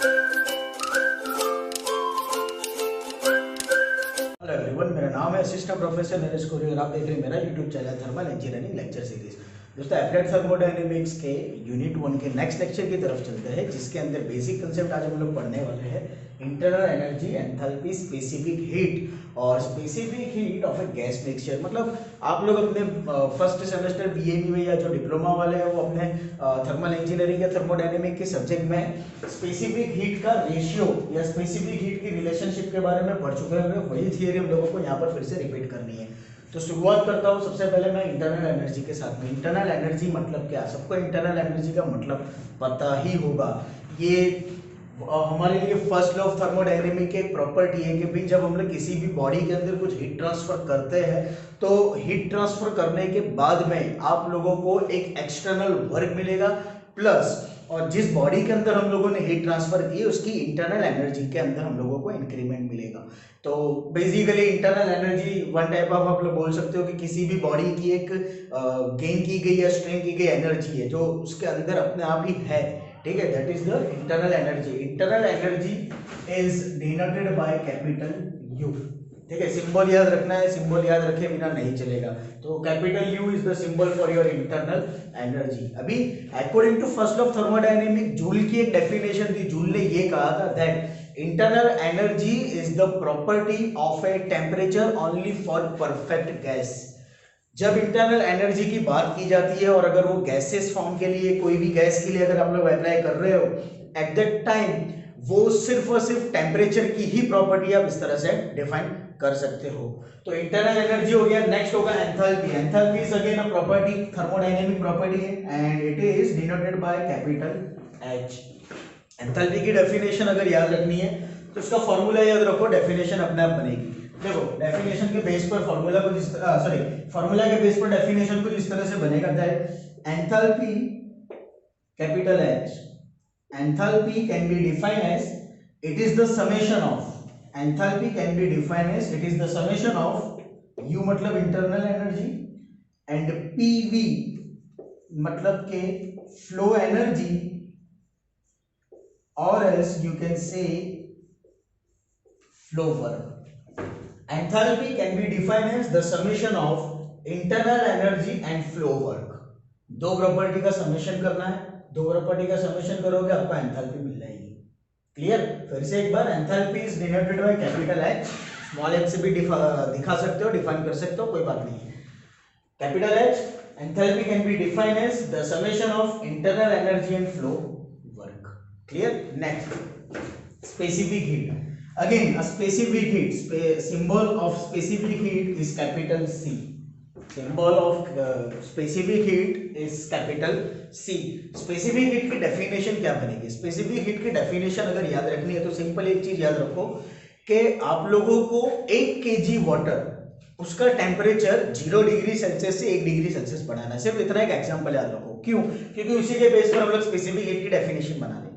Hello everyone, मेरा नाम है असिस्टेंट प्रोफेसर नरेश कोहली और आप देख रहे हैं मेरा YouTube channel thermal engineering lecture series. दोस्तों, एप्लाइड थर्मोडायनेमिक्स के यूनिट 1 के नेक्स्ट लेक्चर की तरफ चलते हैं, जिसके अंदर बेसिक कंसेप्ट आज हम लोग पढ़ने वाले हैं। Internal energy, enthalpy, specific heat और specific heat of a gas mixture. मतलब आप लोग अपने फर्स्ट सेमेस्टर बीएबी में या जो डिप्लोमा वाले हैं वो अपने थर्मल इंजीनियरिंग या थर्मोडायनेमिक के सब्जेक्ट में स्पेसिफिक हीट का रेशियो या स्पेसिफिक हीट की रिलेशनशिप के बारे में पढ़ चुके हैं। वही थियरी हम लोगों को यहाँ पर फिर से रिपीट करनी है। तो शुरुआत करता हूँ सबसे पहले मैं इंटरनल एनर्जी के साथ में। इंटरनल एनर्जी मतलब क्या? सबको इंटरनल एनर्जी का मतलब पता ही होगा। ये हमारे लिए फर्स्ट लॉ ऑफ थर्मोडायनेमिक की एक प्रॉपर्टी है कि भाई जब हम लोग किसी भी बॉडी के अंदर कुछ हीट ट्रांसफर करते हैं तो हीट ट्रांसफर करने के बाद में आप लोगों को एक एक्सटर्नल वर्क मिलेगा प्लस, और जिस बॉडी के अंदर हम लोगों ने हीट ट्रांसफर की उसकी इंटरनल एनर्जी के अंदर हम लोगों को इंक्रीमेंट मिलेगा। तो basically internal energy one type of आप लोग बोल सकते हो कि किसी भी बॉडी की एक गेन की गई या स्ट्रेन की गई एनर्जी है जो उसके अंदर अपने आप ही है। ठीक है, that is the internal energy. Internal energy is denoted by capital you. ठीक है, सिंबल याद रखना है, सिंबल याद रखे बिना नहीं चलेगा। तो capital U is the symbol for your internal energy. अभी according to first law of thermodynamic Joule की एक डेफिनेशन थी। जूल ने ये कहा था that internal energy is the property of a temperature only for perfect gas. जब internal energy की बात की जाती है और अगर वो गैसेस फॉर्म के लिए, कोई भी गैस के लिए अगर आप लोग अप्लाई कर रहे हो एट दैट टाइम, वो सिर्फ और सिर्फ टेम्परेचर की ही प्रॉपर्टी आप इस तरह से डिफाइन कर सकते हो। तो इंटरनल एनर्जी हो गया। नेक्स्ट होगा enthalpy. Enthalpy is again a property, thermodynamic property है and it is denoted by capital H. Enthalpy की डेफिनेशन अगर याद रखनी है तो उसका फॉर्मूला याद रखो, डेफिनेशन अपने आप बनेगी। देखो, डेफिनेशन के बेस पर फॉर्मूला को फॉर्मूला के बेस पर डेफिनेशन को इस तरह से बनेगा that enthalpy capital H, enthalpy can be defined as it is the summation of, enthalpy can be defined as it is the summation of you मतलब इंटरनल एनर्जी एंड पीवी मतलब के flow energy, और else you can say flow work. Enthalpy can be defined as the summation of internal energy and flow work। दो property का summation करना है, दो property का समेशन करोगे आपको एंथैल्पी मिल जाएगी। क्लियर? फिर से एक बार, enthalpy is denoted by capital H, small H से भी दिखा सकते हो, डिफाइन कर सकते हो, कोई बात नहीं है। Capital H, enthalpy can be defined as the summation of internal energy and flow work. Clear? Next, specific heat. Again, a specific heat, symbol of specific heat is capital C. Symbol of specific heat is capital C. Specific heat की definition क्या बनेगी? Specific heat की definition अगर याद रखनी है तो simple एक चीज याद रखो कि आप लोगों को 1 kg वाटर, उसका टेम्परेचर 0 डिग्री सेल्सियस से 1 डिग्री सेल्सियस बढ़ाना है। सिर्फ इतना एक एग्जांपल याद रखो। क्यों? क्योंकि उसी के बेस पर हम लोग स्पेसिफिक हीट की डेफिनेशन बना लेंगे।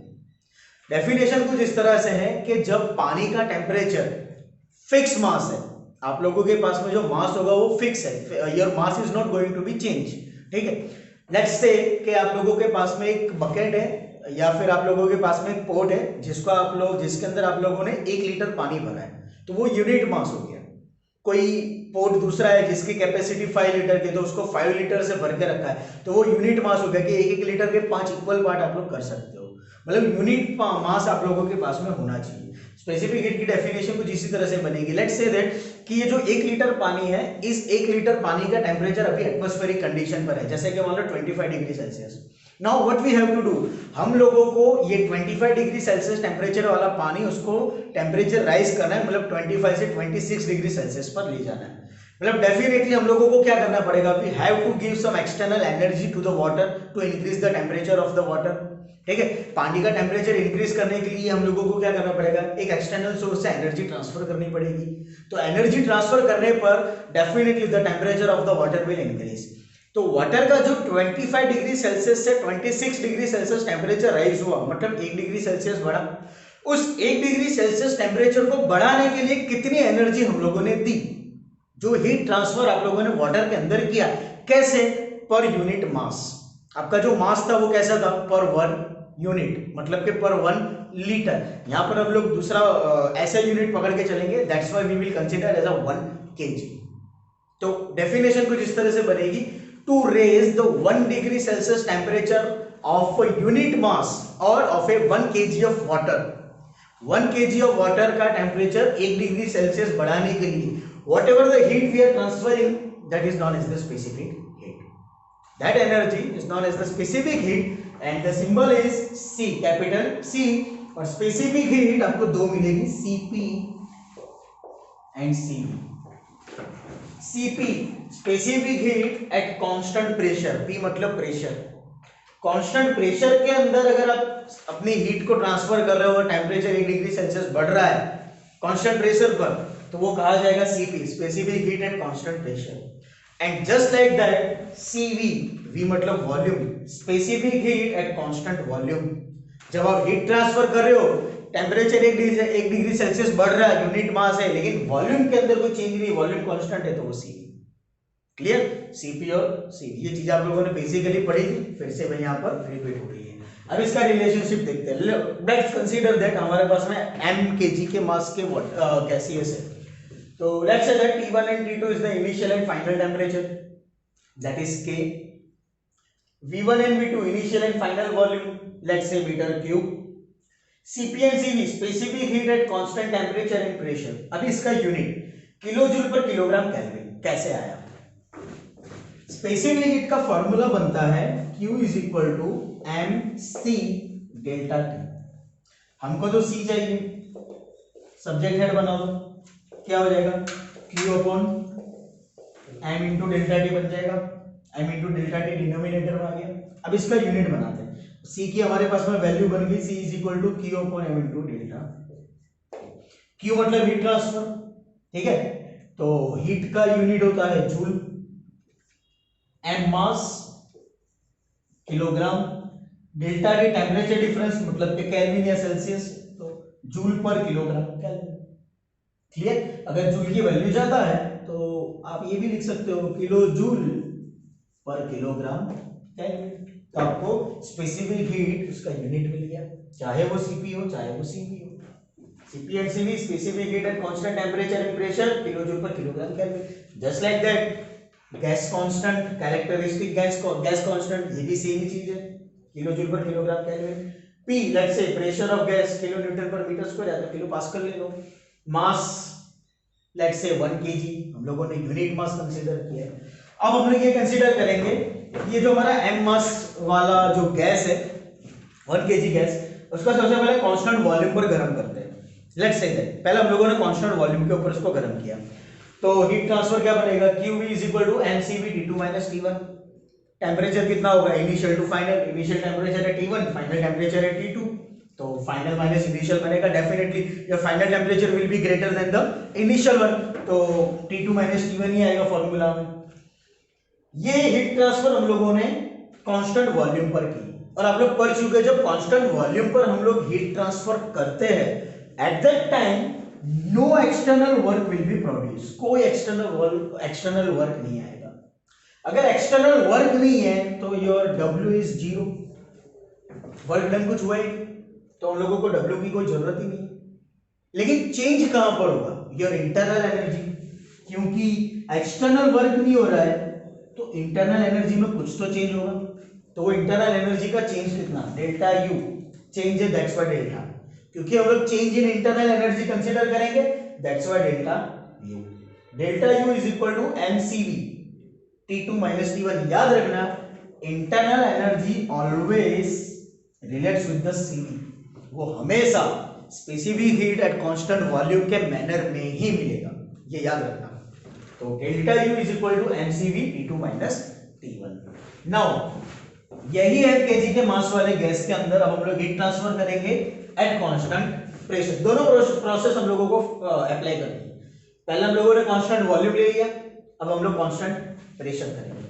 डेफिनेशन कुछ इस तरह से है कि जब पानी का टेम्परेचर फिक्स मास है, आप लोगों के पास में जो मास होगा वो फिक्स है, your mass is not going to be change. ठीक है, लेट्स से कि आप लोगों के पास में एक बकेट है या फिर आप लोगों के पास में एक पोट है जिसके अंदर आप लोगों ने 1 लीटर पानी भरा है, तो वो यूनिट मास हो गया। कोई पोट दूसरा है जिसकी कैपेसिटी 5 लीटर की, तो उसको 5 लीटर से भर के रखा है, तो वो यूनिट मास हो गया कि 1-1 लीटर के 5 इक्वल पार्ट आप लोग कर सकते हो। मतलब यूनिट मास आप लोगों के पास में होना चाहिए। स्पेसिफिक हीट की डेफिनेशन कुछ इसी तरह से बनेगी। लेट्स से दैट कि ये जो 1 लीटर पानी है, इस 1 लीटर पानी का टेम्परेचर अभी एटमॉस्फेरिक कंडीशन पर है, जैसे कि मान लो 25 degree Celsius. Now what we have to do, हम लोगों को ये 25 डिग्री सेल्सियस टेम्परेचर वाला पानी, उसको टेम्परेचर राइज करना है, मतलब 25 से 26 डिग्री सेल्सियस पर ले जाना है। मतलब डेफिनेटली हम लोगों को क्या करना पड़ेगा, we have to give some external energy to the water to increase the temperature of the water. ठीक है, पानी का टेम्परेचर इंक्रीज करने के लिए हम लोगों को क्या करना पड़ेगा, एक एक्सटर्नल सोर्स से एनर्जी ट्रांसफर करनी पड़ेगी। तो एनर्जी ट्रांसफर करने पर definitely the temperature of the water will increase. तो वाटर का जो 25 डिग्री सेल्सियस से 26 डिग्री सेल्सियस टेम्परेचर राइज हुआ, मतलब 1 डिग्री सेल्सियस बढ़ा, उस 1 डिग्री सेल्सियस टेम्परेचर को बढ़ाने के लिए कितनी एनर्जी हम लोगों ने दी, जो हीट ट्रांसफर आप लोगों ने वाटर के अंदर किया, कैसे? Per unit mass. आपका जो मास था वो कैसा था, पर 1 यूनिट, मतलब कि पर 1 लीटर। यहाँ पर हम लोग दूसरा ऐसा यूनिट पकड़ के चलेंगे, that's why we will consider as a 1 kg। तो डेफिनेशन कुछ इस तरह से बनेगी, to raise the 1 degree Celsius temperature of unit mass और of a 1 kg of water. 1 kg of water का टेम्परेचर 1 डिग्री सेल्सियस बढ़ाने के लिए whatever the heat we are transferring, that is known as the specific heat, that energy is known as the specific heat and the symbol is C, capital C। और specific heat आपको दो मिलेगी, Cp and Cv। Cp specific heat at constant pressure, P मतलब pressure. Constant pressure के अंदर अगर आप अपनी हीट को ट्रांसफर कर रहे हो, टेम्परेचर 1 डिग्री सेल्सियस बढ़ रहा है कांस्टेंट प्रेशर पर, तो वो कहा जाएगा Cp, specific heat at constant pressure. And just like that Cv, V मतलब volume, specific heat at constant volume. जब आप हीट ट्रांसफर कर रहे हो, टेम्परेचर 1 डिग्री सेल्सियस बढ़ रहा है, यूनिट मास है, लेकिन वॉल्यूम के अंदर कोई चेंज नहीं, वॉल्यूम कांस्टेंट है, तो वो Cv। क्लियर? Cp और Cv, ये चीज आप लोगों ने बेसिकली पढ़ी थी, फिर से वही यहाँ पर रिपीट हो रही है। अब इसका रिलेशनशिप देखते हैं। लेट्स कंसीडर दैट हमारे पास में m kg के मास के गैसियस है, तो let's say that T1 and T2 is the initial and final temperature, that is K. V1 and V2 initial and final volume, let's say meter cube. Cp and Cv specific heat at constant temperature and pressure. अब इसका unit kilo joule पर kilogram kelvin कैसे आया? Specific heat का formula बनता है Q is equal to mc delta T। हमको तो C चाहिए, सब्जेक्ट हेड बनाओ, क्या हो जाएगा? Q upon m into delta T बन जाएगा, m into delta T denominator में आ गया। अब इसका यूनिट बनाते हैं, C की हमारे पास में वैल्यू बन गई, C is equal to Q upon m into delta. Q मतलब हीट ट्रांसफर, ठीक है, तो हीट का यूनिट होता है joule, m mass kilogram, delta T temperature difference मतलब कि केल्विन या सेल्सियस, तो जूल पर किलोग्राम केल्विन। क्लियर? अगर जूल की वैल्यू ज्यादा है तो आप ये भी लिख सकते हो किलो जूल पर किलोग्राम केल्विन, तो आपको स्पेसिफिक हीट उसका यूनिट मिल गया, चाहे वो Cp हो चाहे वो Cv हो। Cp and Cv specific heat at constant temperature and pressure kilo joule पर kilogram kelvin. Just like that gas constant, characteristic gas constant, ये भी सेम ही चीज है, किलो जूल पर kilogram kelvin. P let's say pressure of gas kilo Newton पर metre square, या तो kilo pascal ले लो। मास लेट्स से 1 kg, हम लोगों ने यूनिट मास कंसीडर किया है। अब हम लोग ये कंसीडर करेंगे, ये जो हमारा m मास वाला जो गैस है 1 kg गैस, उसका सबसे पहले कांस्टेंट वॉल्यूम पर गर्म करते हैं। लेट्स से दैट पहले हम लोगों ने कांस्टेंट वॉल्यूम के ऊपर इसको गर्म किया, तो हीट ट्रांसफर क्या बनेगा? QV is equal to mCV T2 minus T1। Temperature कितना होगा? Initial to final, initial temperature है T1, फाइनल टेम्परेचर है T2, तो फाइनल माइनस इनिशियल बनेगा डेफिनेटली, या final temperature will be greater than the initial one, तो T2 minus T1 ही आएगा formula में। ये हीट ट्रांसफर हम लोगों ने कांस्टेंट वॉल्यूम पर की, और आप लोग पढ़ चुके, जब कांस्टेंट वॉल्यूम पर हम लोग हीट ट्रांसफर करते हैं, at that time no external work will be produce, कोई एक्सटर्नल वर्क नहीं आएगा। अगर एक्सटर्नल वर्क नहीं है तो your W is 0, work done कुछ हुआ ही नहीं, तो हम लोगों को W की कोई जरूरत ही नहीं। लेकिन चेंज कहां पर होगा? योर इंटरनल एनर्जी, क्योंकि एक्सटर्नल वर्क नहीं हो रहा है तो इंटरनल एनर्जी में कुछ तो चेंज होगा, तो वो इंटरनल एनर्जी का चेंज कितना? डेल्टा U चेंज है, दैट्स व्हाई डेल्टा, क्योंकि हम लोग change in internal energy consider करेंगे, that's why delta U। Delta U is equal to mCV T2 minus T1। याद रखना, internal energy always relates with the Cv, वो हमेशा specific heat at constant volume के manner में ही मिलेगा, ये याद रखना। तो delta U is equal to mCV T2 minus T1। Now यही है kg के मास वाले गैस के अंदर अब हम लोग हीट ट्रांसफर करेंगे एट कांस्टेंट प्रेशर। दोनों प्रोसेस हम लोगों को अप्लाई करनी है। पहले हम लोगों ने कांस्टेंट वॉल्यूम ले लिया, अब हम लोग कांस्टेंट प्रेशर करेंगे।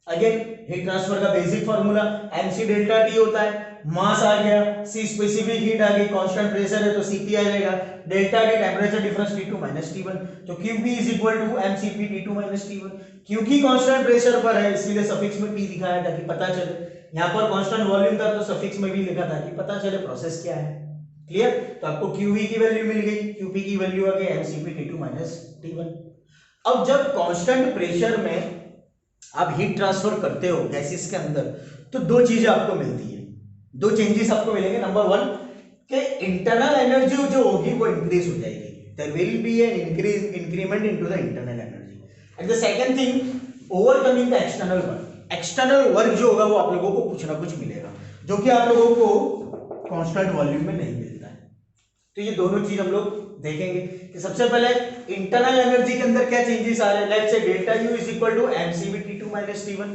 अगेन हीट ट्रांसफर का basic formula mc delta T होता है, मास आ गया, C स्पेसिफिक हीट आ गई, कांस्टेंट प्रेशर है तो Cp आ जाएगा, delta T temperature difference T2 minus T1, तो Qp is equal to mCp T2 minus T1। क्योंकि कांस्टेंट प्रेशर पर है इसलिए सफिक्स में P दिखाया ताकि पता चले, यहाँ पर कांस्टेंट वॉल्यूम था तो सफिक्स में भी लिखा था कि पता चले प्रोसेस क्या है। क्लियर? तो आपको QV की वैल्यू मिल गई, QP की वैल्यू आ गई mCp T2 माइनस T1। अब जब कांस्टेंट प्रेशर में आप हीट ट्रांसफर करते हो गैसेस के अंदर तो दो चीजें आपको मिलती है, दो चेंजेस आपको मिलेंगे। नंबर वन कि इंटरनल एनर्जी जो होगी वो इंक्रीज हो जाएगी, there will be an increment into the internal energy. And the second thing overcoming the external work, external work जो होगा वो आप लोगों को कुछ ना कुछ मिलेगा जो कि आप लोगों को कांस्टेंट वॉल्यूम में नहीं मिलता है। तो ये दोनों चीज हम लोग देखेंगे कि सबसे पहले इंटरनल एनर्जी के अंदर क्या चेंजेस आ रहे हैं। Let's say delta U is equal to mCv T2 minus T1।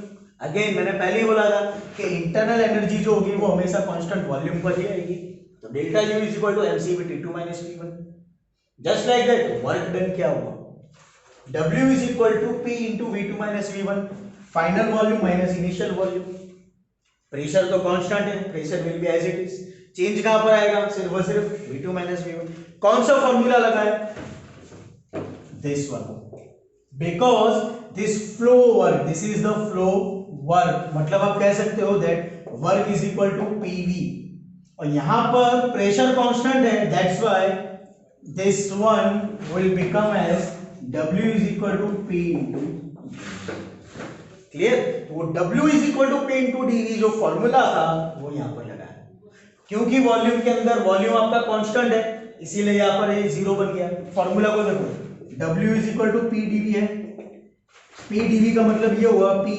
Again मैंने पहले ही बोला था कि इंटरनल एनर्जी जो होगी वो हमेशा कांस्टेंट वॉल्यूम पर ही आएगी, तो delta U is equal to mCv T2 minus T1। Just like that work done क्या हुआ, W is equal to P into V2 minus V1, final volume minus initial volume. Pressure तो constant है, pressure will be as it is, change कहां पर आएगा, सिर्फ और सिर्फ V2 माइनस V1। कौन सा फॉर्मूला लगाए, this one, because this flow work, this is the flow work, मतलब आप कह सकते हो that work is equal to PV, और यहां पर प्रेशर कांस्टेंट है, that's why this one will become as W is equal to P into. Clear? तो वो W is equal to P into dV जो फॉर्मूला था वो यहां पर लगा है, क्योंकि वॉल्यूम के अंदर वॉल्यूम आपका कांस्टेंट है इसीलिए यहां पर ये जीरो बन गया। फॉर्मूला को देखो, W is equal to P dV है, P dV का मतलब ये हुआ P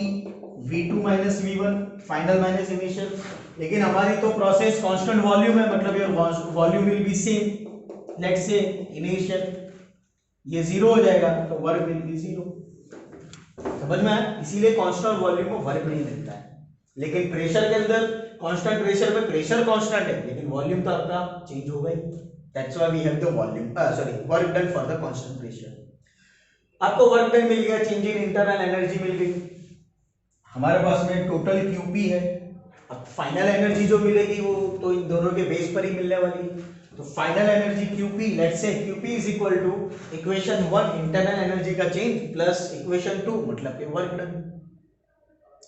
V2 minus V1 final minus initial, लेकिन हमारी तो प्रोसेस कांस्टेंट वॉल्यूम है, मतलब ये volume will be same. Let's say initial ये जीरो हो जाएगा तो वर्क विल बी जीरो। समझ में आया? इसीलिए कांस्टेंट वॉल्यूम में वर्क नहीं मिलता है, लेकिन प्रेशर के अंदर कांस्टेंट प्रेशर पे प्रेशर कांस्टेंट है लेकिन वॉल्यूम तो आपका चेंज हो गई, that's why we have the volume work done for the constant pressure. आपको वर्क डन मिल गया, चेंज इन इंटरनल एनर्जी मिल गई, हमारे पास में टोटल QP है। अब फाइनल एनर्जी जो मिलेगी वो तो इन दोनों के बेस पर ही मिलने वाली है, तो final energy QP, let's say QP is equal to equation 1 internal energy का चेंज प्लस इक्वेशन 2 मतलब कि work done.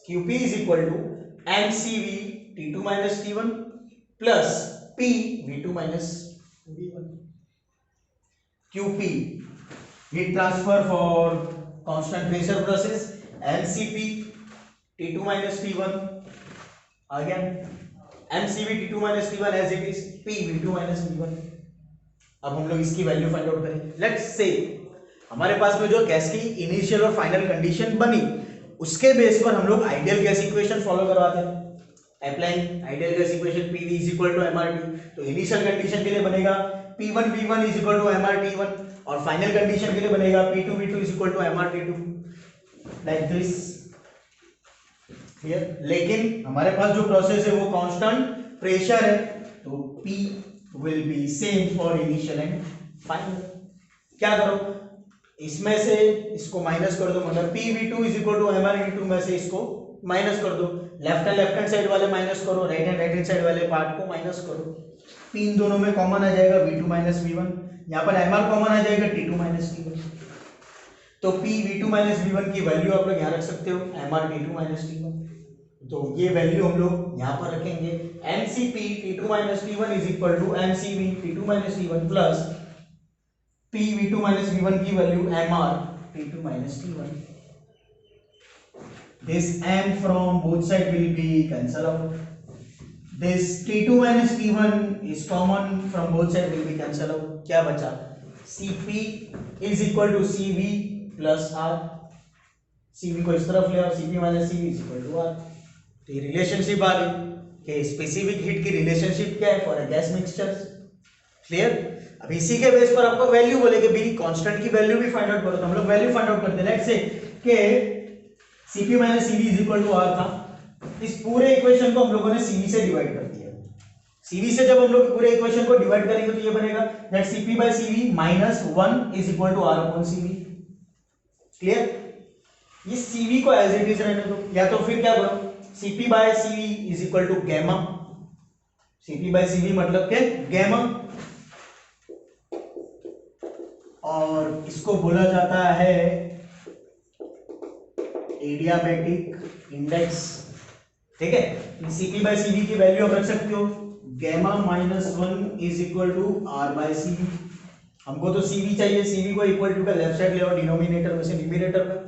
QP is equal to mCv T2 minus T1 plus P V2 minus V1। QP heat transfer for constant pressure process, mCp T2 minus T1 आ गया, mCv T2 minus T1 as it is, P V2 minus V1। अब हम लोग इसकी value find out करें। Let's say हमारे पास में जो गैस की इनिशियल और फाइनल कंडीशन बनी उसके बेस पर हम लोग आइडियल गैस इक्वेशन फॉलो करवाते हैं। Applying ideal gas equation PV is equal to MRT, तो इनिशियल कंडीशन के लिए बनेगा P1 V1 is equal to MRT1 और फाइनल कंडीशन के लिए बनेगा P2 V2 is equal to MRT2, like this. Clear? लेकिन हमारे पास जो प्रोसेस है वो कांस्टेंट प्रेशर है, तो P will be same for initial and final. क्या करो, इसमें से इसको माइनस कर दो, मतलब PV2 is equal to MRT2 में से इसको माइनस कर दो, लेफ्ट हैंड साइड वाले माइनस करो, राइट हैंड साइड वाले पार्ट को माइनस करो। P इन दोनों में कॉमन आ जाएगा V2 माइनस V1, यहाँ पर MR कॉमन आ जाएगा T2 माइनस T1, तो P V2 माइनस V1 की वैल्यू आप लोग यहाँ रख सकते हो MR T2 माइनस T1, तो ये वैल्यू हम लोग यहाँ पर रखेंगे। mCp T2 minus T1 is equal to mCv T2 minus T1 plus P V2 minus V1 की value MR T2 minus T1। This M from both side will be cancel out. This T2 minus T1 is common from both side will be cancel out. क्या बचा? Cp is equal to Cv plus R. Cv को इस तरफ ले आओ, Cp minus Cv is equal to R. तो ये relationship आ गई कि स्पेसिफिक हीट की रिलेशनशिप क्या है for a gas mixtures. Clear? अब इसी के बेस पर आपको वैल्यू बोलेगे भी कांस्टेंट की वैल्यू भी फाइंड आउट करो, तो हम लोग वैल्यू फाइंड आउट करते हैं। लेट्स से कि Cp minus Cv is equal to R था, इस पूरे इक्वेशन को हम लोगों ने Cv से डिवाइड कर दिया। Cv से जब हम लोग पूरे इक्वेशन को डिवाइड करेंगे तो ये बनेगा that Cp by Cv minus 1 is equal to R upon Cv। Clear? ये Cv को एज इट इज रहने दो, या तो फिर क्या करो Cp by Cv is equal to gamma. Cp by Cv मतलब क्या? गैमा, और इसको बोला जाता है एडियाबैटिक इंडेक्स। ठीक है। सीपी बाय सीवी की वैल्यू आप रख सकते हो, gamma minus 1 is equal to R by CV. हमको तो सीवी चाहिए, सीवी को इक्वल टू का लेफ्ट साइड ले आओ डिनोमिनेटर में से न्यूमरेटर में,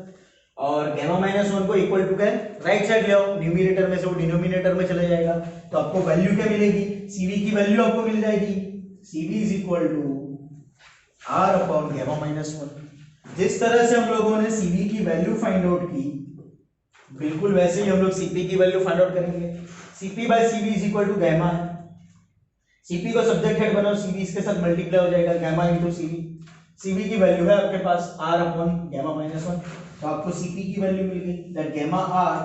और गैमा माइनस 1 को इक्वल टू का राइट साइड ले आओ न्यूमरेटर में से वो डिनोमिनेटर में चला जाएगा। तो आपको वैल्यू क्या मिलेगी, सीवी की वैल्यू आपको मिल जाएगी, CV is equal to R upon gamma minus 1। जिस तरह से हम लोगों ने सीवी की वैल्यू फाइंड आउट की, बिल्कुल वैसे ही हम लोग सीपी की वैल्यू फाइंड आउट करेंगे। CP by CV is equal to gamma है, सीपी को सब्जेक्ट हेड बनाओ, सीवी इसके साथ मल्टीप्लाई हो जाएगा, गैमा इनटू सीवी। सीवी की वैल्यू है आपके पास आर अपॉन गैमा माइनस 1, तो आपको सीपी की वैल्यू मिल गई that gamma R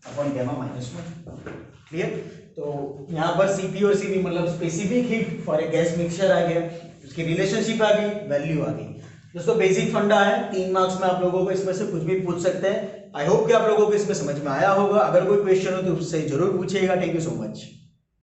upon gamma minus 1। Clear. तो यहाँ पर सीपी और सीवी मतलब specific heat for a gas mixture आ गया, उसकी रिलेशनशिप आ गई, वैल्यू आ गई। दोस्तों बेसिक फंडा है, 3 मार्क्स में आप लोगों को इसमें से कुछ भी पूछ सकते हैं। आई होप कि आप लोगों को इसमें समझ में आया होगा। अगर कोई क्वेश्चन हो तो उससे जरूर पूछिएगा। Thank you so much.